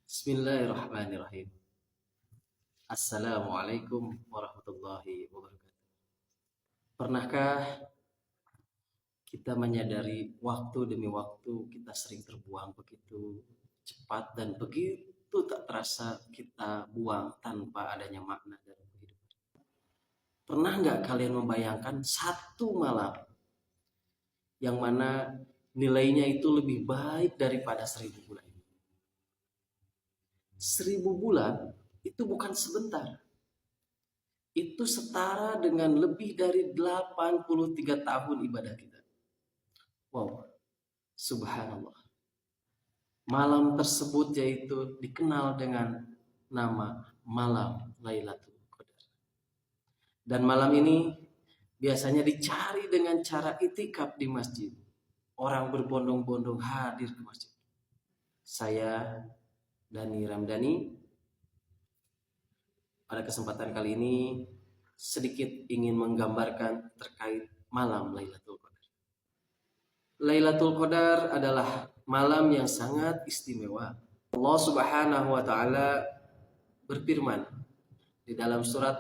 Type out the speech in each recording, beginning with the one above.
Bismillahirrahmanirrahim. Assalamualaikum warahmatullahi wabarakatuh. Pernahkah kita menyadari waktu demi waktu kita sering terbuang begitu cepat dan begitu tak terasa kita buang tanpa adanya makna dalam kehidupan? Pernah nggak kalian membayangkan satu malam yang mana nilainya itu lebih baik daripada 1000 bulan? 1000 bulan itu bukan sebentar. Itu setara dengan lebih dari 83 tahun ibadah kita. Wow, subhanallah. Malam tersebut yaitu dikenal dengan nama malam Lailatul Qadar. Dan malam ini biasanya dicari dengan cara itikaf di masjid. Orang berbondong-bondong hadir ke masjid. Saya, Dani Ramdhani, pada kesempatan kali ini sedikit ingin menggambarkan terkait malam Lailatul Qadar. Lailatul Qadar adalah malam yang sangat istimewa. Allah Subhanahu wa taala berfirman di dalam surat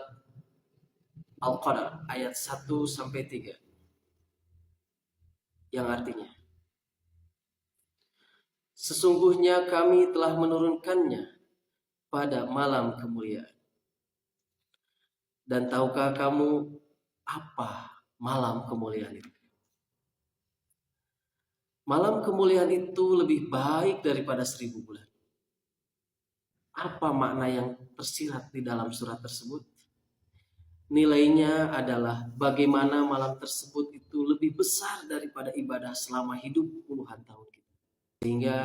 Al-Qadar ayat 1 sampai 3 yang artinya, sesungguhnya kami telah menurunkannya pada malam kemuliaan. Dan tahukah kamu apa malam kemuliaan itu? Malam kemuliaan itu lebih baik daripada 1000 bulan. Apa makna yang tersirat di dalam surat tersebut? Nilainya adalah bagaimana malam tersebut itu lebih besar daripada ibadah selama hidup puluhan tahun kita. Sehingga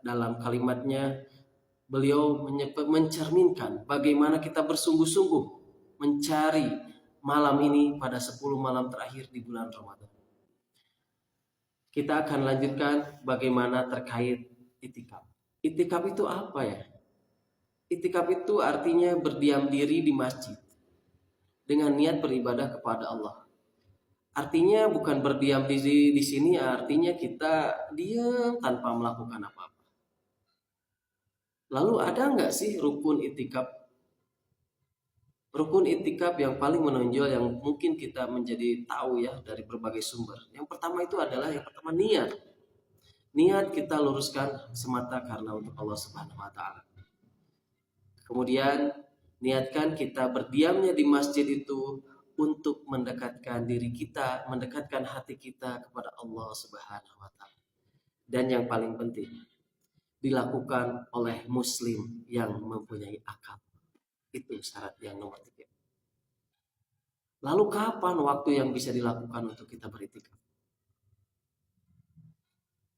dalam kalimatnya beliau mencerminkan bagaimana kita bersungguh-sungguh mencari malam ini pada 10 malam terakhir di bulan Ramadan. Kita akan lanjutkan bagaimana terkait itikaf. Itikaf itu apa ya? Itikaf itu artinya berdiam diri di masjid dengan niat beribadah kepada Allah. Artinya bukan berdiam diri di sini, artinya kita diam tanpa melakukan apa-apa. Lalu ada nggak sih rukun itikaf? Rukun itikaf yang paling menonjol yang mungkin kita menjadi tahu ya dari berbagai sumber. Yang pertama itu adalah niat. Niat kita luruskan semata karena untuk Allah Subhanahu wa taala. Kemudian niatkan kita berdiamnya di masjid itu untuk mendekatkan diri kita, mendekatkan hati kita kepada Allah Subhanahu wa taala. Dan yang paling penting, dilakukan oleh muslim yang mempunyai akal. Itu syarat yang nomor 3. Lalu kapan waktu yang bisa dilakukan untuk kita beritikaf?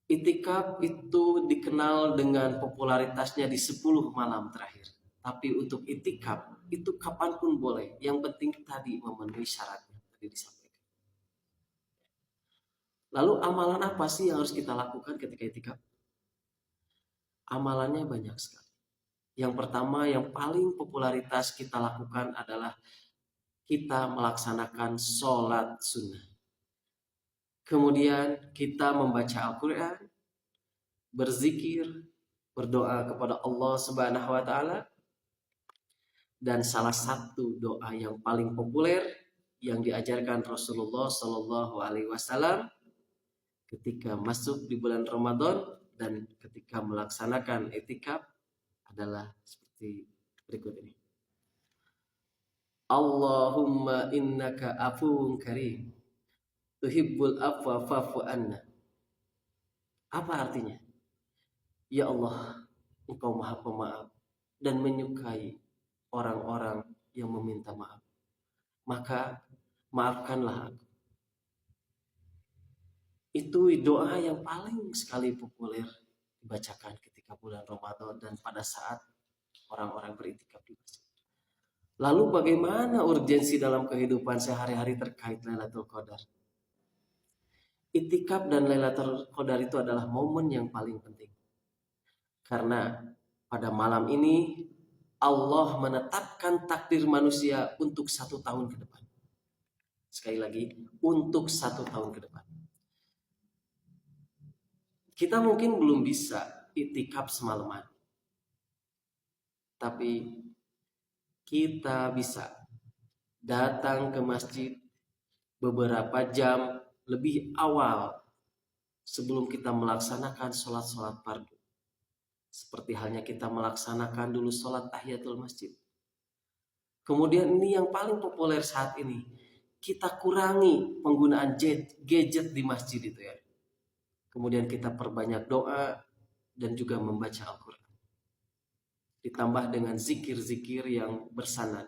Itikaf itu dikenal dengan popularitasnya di 10 malam terakhir. Tapi untuk itikaf itu kapanpun boleh. Yang penting tadi memenuhi syaratnya tadi disampaikan. Lalu amalan apa sih yang harus kita lakukan ketika itikaf? Amalannya banyak sekali. Yang pertama yang paling popularitas kita lakukan adalah kita melaksanakan sholat sunnah. Kemudian kita membaca Al-Quran, berzikir, berdoa kepada Allah Subhanahu wa taala. Dan salah satu doa yang paling populer yang diajarkan Rasulullah Shallallahu alaihi wasallam ketika masuk di bulan Ramadan dan ketika melaksanakan itikaf adalah seperti berikut ini. Allahumma innaka afuwun karim tuhibbul afwa fa'fu anna. Apa artinya? Ya Allah, Engkau Maha Pemaaf dan menyukai orang-orang yang meminta maaf. Maka maafkanlah aku. Itu doa yang paling sekali populer dibacakan ketika bulan Ramadan dan pada saat orang-orang beritikaf di masjid. Lalu bagaimana urgensi dalam kehidupan sehari-hari terkait Lailatul Qadar? Itikaf dan Lailatul Qadar itu adalah momen yang paling penting. Karena pada malam ini Allah menetapkan takdir manusia untuk 1 tahun ke depan. Sekali lagi, untuk 1 tahun ke depan. Kita mungkin belum bisa itikaf semalaman. Tapi kita bisa datang ke masjid beberapa jam lebih awal sebelum kita melaksanakan sholat-sholat fardu. Seperti halnya kita melaksanakan dulu sholat tahiyatul masjid. Kemudian ini yang paling populer saat ini, kita kurangi penggunaan gadget di masjid itu ya. Kemudian kita perbanyak doa dan juga membaca Al-Quran. Ditambah dengan zikir-zikir yang bersanad.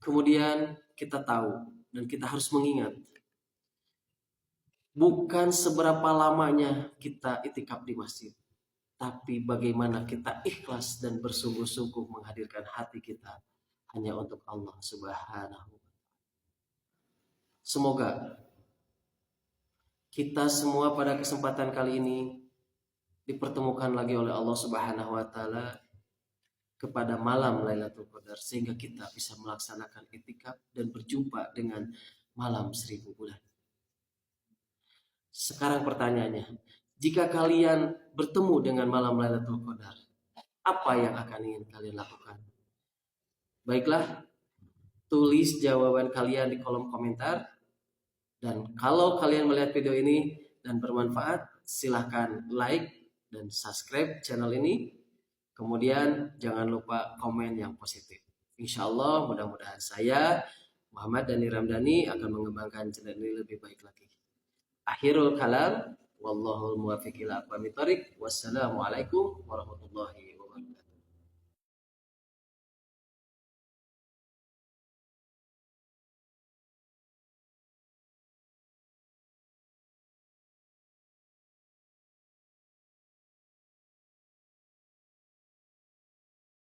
Kemudian kita tahu dan kita harus mengingat, bukan seberapa lamanya kita itikaf di masjid, tapi bagaimana kita ikhlas dan bersungguh-sungguh menghadirkan hati kita hanya untuk Allah Subhanahu. Semoga kita semua pada kesempatan kali ini dipertemukan lagi oleh Allah Subhanahu wa taala kepada malam Lailatul Qadar sehingga kita bisa melaksanakan itikaf dan berjumpa dengan malam 1000 bulan. Sekarang pertanyaannya, jika kalian bertemu dengan malam Lailatul Qadar, apa yang akan ingin kalian lakukan? Baiklah, tulis jawaban kalian di kolom komentar. Dan kalau kalian melihat video ini dan bermanfaat, silahkan like dan subscribe channel ini. Kemudian jangan lupa komen yang positif. Insya Allah mudah-mudahan saya, Muhammad Dhani Ramdhani, akan mengembangkan channel ini lebih baik lagi. Akhirul kalam, wallahul muwaffiq ila aqwamit thoriq. Wassalamualaikum warahmatullahi wabarakatuh.